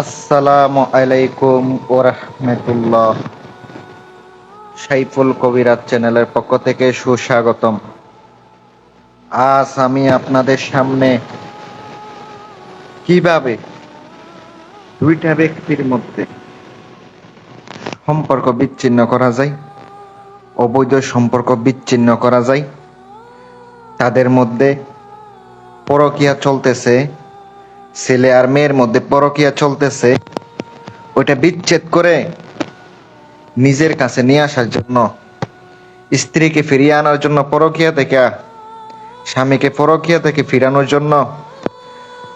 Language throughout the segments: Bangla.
আসসালামু আলাইকুম ওরহমতুল্লাহ। সাইফুল কবিরাজ চ্যানেলের পক্ষ থেকে সুস্বাগতম। আজ আমি আপনাদের সামনে কিভাবে দুইটা ব্যক্তির মধ্যে সম্পর্ক বিচ্ছিন্ন করা যায়, অবৈধ সম্পর্ক বিচ্ছিন্ন করা যায়, তাদের মধ্যে পরকীয়া চলতেছে, ছেলে আর মেয়ের মধ্যে পরকীয়া চলতেছে, ওইটা বিচ্ছেদ করে নিজের কাছে নিয়ে আসার জন্য, স্ত্রীকে ফিরিয়ে আনার জন্য, পরকীয়া থেকে স্বামীকে পরকীয়া থেকে ফিরানোর জন্য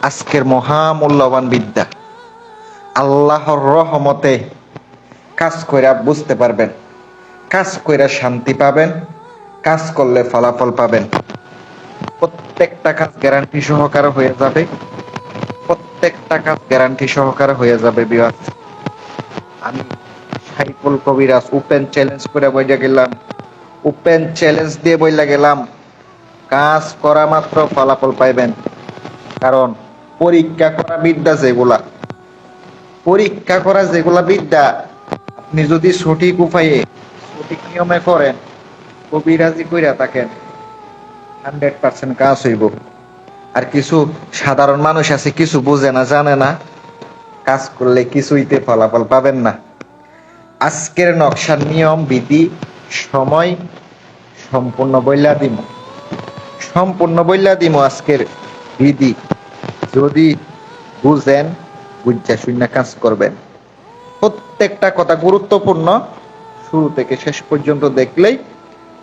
আজকের মহামূল্যবান বিদ্যা আল্লাহর রহমতে কাজ কইরা বুঝতে পারবেন, কাজ কইরা শান্তি পাবেন, কাজ করলে ফলাফল পাবেন। প্রত্যেকটা কাজ গ্যারান্টি সহকারে হয়ে যাবে, প্রত্যেকটা কাজ গ্যারান্টি সহকারে হয়ে যাবে বিয়াস। আমি সাইফুল কবিরাজ ওপেন চ্যালেঞ্জ করে বইলা গেলাম, ওপেন চ্যালেঞ্জ দিয়ে বইলা গেলাম, কাজ করা মাত্র ফলাফল পাইবেন। কারণ পরীক্ষা করা বিদ্যা যেগুলা, পরীক্ষা করা যেগুলা বিদ্যা, আপনি যদি সঠিক উপায়ে সঠিক নিয়মে করেন, কবিরাজি কইরা থাকেন, 100% কাজ হইব। আর কিছু সাধারণ মানুষ আছে, কিছু বুঝে না, জানে না, কাজ করলে কিছুইতে ফলাফল পাবেন না। আজকের নকশার নিয়ম বিধি সময় সম্পূর্ণ বইলা দিম, সম্পূর্ণ বইলা দিম আজকের বিধি। যদি বুঝেন, বুঝা শুনে কাজ করবেন। প্রত্যেকটা কথা গুরুত্বপূর্ণ, শুরু থেকে শেষ পর্যন্ত দেখলেই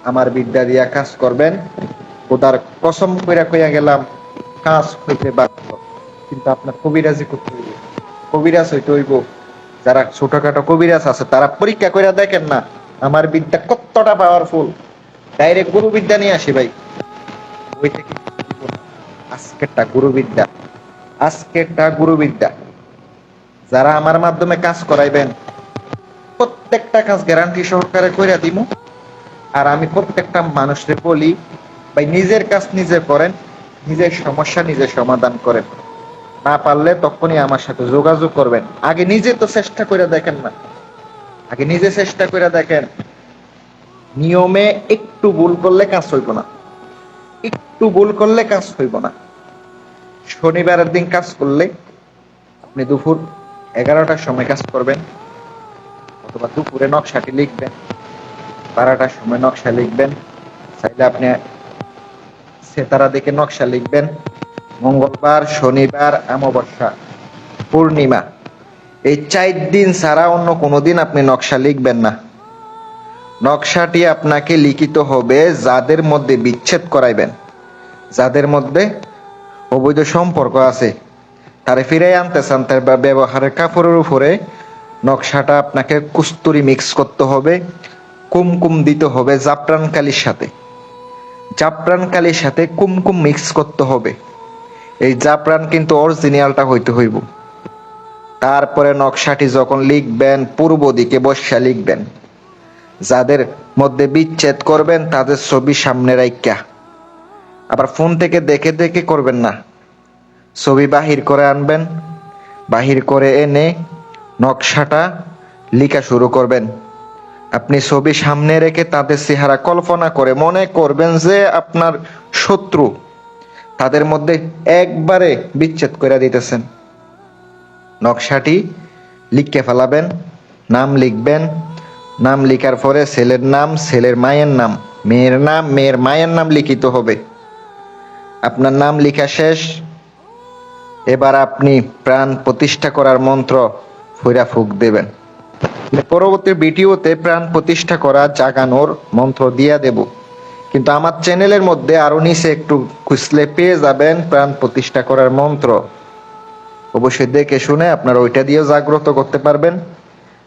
আমার বিদ্যা দিয়া কাজ করবেন। খোদার কসম কইরা কইয়া গেলাম, কাজ হইতে বাধ্য। কিন্তু আপনার কবিরাজি করতে হইব, কবিরাজ হইতে হইব। যারা ছোটখাটো কবিরাজ আছে তারা পরীক্ষা কইরা দেখেন না আমার বিদ্যা কতটা পাওয়ারফুল। ডাইরেক্ট গুরু বিদ্যা নিয়ে আসি ভাই, ওই থেকে আজকেরটা গুরু বিদ্যা, আজকেরটা গুরু বিদ্যা। যারা আমার মাধ্যমে কাজ করাইবেন, প্রত্যেকটা কাজ গ্যারান্টি সহকারে কইরা দিমু। আর আমি প্রত্যেকটা মানুষরে বলি, ভাই নিজের কাজ নিজে করেন, নিজের সমস্যা নিজে সমাধান করেন। না পারলে তখনই আমার সাথে যোগাযোগ করবেন। আগে নিজে তো চেষ্টা করে দেখেন না, আগে নিজে চেষ্টা করে দেখেন। নিয়মে একটু ভুল করলে কাজ হইব না, একটু ভুল করলে কাজ হইব না। শনিবারের দিন কাজ করলে আপনি দুপুর 11টার সময় কাজ করবেন, অথবা দুপুরে নকশাটি লিখবেন, 12টার সময় নকশা লিখবেন। চাইলে আপনি সেতারা দেখে নকশা লিখবেন। মঙ্গলবার, শনিবার, অমাবস্যা, পূর্ণিমা, এই 4 দিন ছাড়া অন্য কোনো দিন আপনি নকশা লিখবেন না। নকশাটি আপনাকে লিখিত হবে যাদের মধ্যে বিচ্ছেদ করাইবেন, যাদের মধ্যে অবৈধ সম্পর্ক আছে, তারে ফিরে আনতে চান, তার ব্যবহারের কাপড়ের উপরে নকশাটা আপনাকে কস্তুরি মিক্স করতে হবে, কুমকুম দিতে হবে জাফরান কালির সাথে, জাফরান কালির সাথে কুমকুম মিক্স করতে হবে। এই জাফরান কিন্তু অরিজিনালটা হইতে হইব। তারপরে নকশাটি যখন লিখবেন, পূর্ব দিকে বসা লিখবেন। যাদের মধ্যে বিচ্ছেদ করবেন তাদের ছবি সামনে রাইখা, আবার ফোন থেকে দেখে দেখে করবেন না, ছবি বাহির করে আনবেন, বাহির করে এনে নকশাটা লিখা শুরু করবেন। আপনি ছবি সামনে রেখে তাদের চেহারা কল্পনা করে মনে করবেন যে আপনার শত্রু, তাদের মধ্যে একবারে বিচ্ছেদ করে দিতেছেন। নকশাটি লিখে ফেলাবেন, নাম লিখবেন, নাম লিখার পরে ছেলের নাম, ছেলের মায়ের নাম, মেয়ের নাম, মেয়ের মায়ের নাম লিখিত হবে। আপনার নাম লিখা শেষ। এবার আপনি প্রাণ প্রতিষ্ঠা করার মন্ত্র ফুইরা ফুক দেবেন। পরবর্তী ভিডিওতে প্রাণ প্রতিষ্ঠা করা জাগানোর মন্ত্র দিয়া দেব, কিন্তু আমার চ্যানেলের মধ্যে আরো নিচে একটু খুঁজলে পেয়ে যাবেন প্রাণ প্রতিষ্ঠা করার মন্ত্র। অবশ্যই দেখে শুনে আপনারা ওইটা দিয়ে জাগ্রত করতে পারবেন।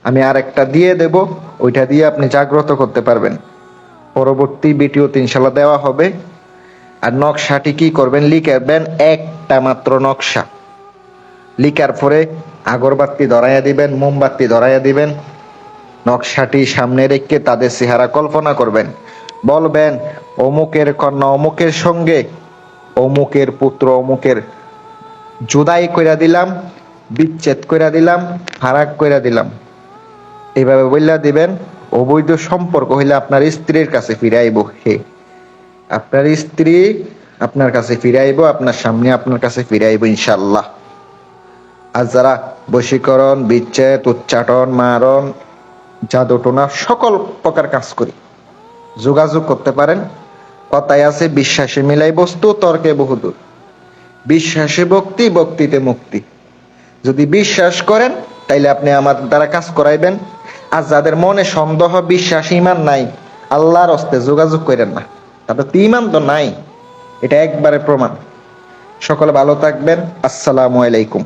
আমি আর একটা দিয়ে দেব, ওইটা দিয়ে আপনি জাগ্রত করতে পারবেন। পরবর্তী ভিডিওতে ইনশাল্লাহ দেওয়া হবে। আর নকশাটি কি করবেন, লিখবেন একটা মাত্র নকশা। লিখার পরে আগরবাতি ধরাইয়া দিবেন, মোমবাতি ধরাইয়া দিবেন। নকশাটি সামনে রেখে তাদের চেহারা কল্পনা করবেন, বলবেন অমুকের কন্যা অমুকের সঙ্গে অমুকের পুত্র অমুকের জুদাই কইরা দিলাম, বিচ্ছেদ কইরা দিলাম, ফারাক কইরা দিলাম, এইভাবে বললা দিবেন। অবৈধ সম্পর্ক হইলে আপনার স্ত্রীর কাছে ফিরে আইব, হে আপনার স্ত্রী আপনার কাছে ফিরে আইব, আপনার সামনে আপনার কাছে ফিরে আইব ইনশাল্লাহ। আর যারা বশীকরণ, বিচ্ছেদ, উচ্চাটন, মারণ, জাদুটোনা সকল প্রকার কাজ করি, যোগাযোগ করতে পারেন। কথায় আছে, বিশ্বাসে মিলাই বস্তু, তর্কে বহুদূর। বিশ্বাসে ভক্তি, ভক্তিতে মুক্তি। যদি বিশ্বাস করেন তাইলে আপনি আমার দ্বারা কাজ করাইবেন। আর যাদের মনে সন্দেহ, বিশ্বাস, ইমান নাই, আল্লাহর হস্তে যোগাযোগ করেন না, তাদের তো ইমান তো নাই, এটা একবারে প্রমাণ। সকলে ভালো থাকবেন। আসসালামু আলাইকুম।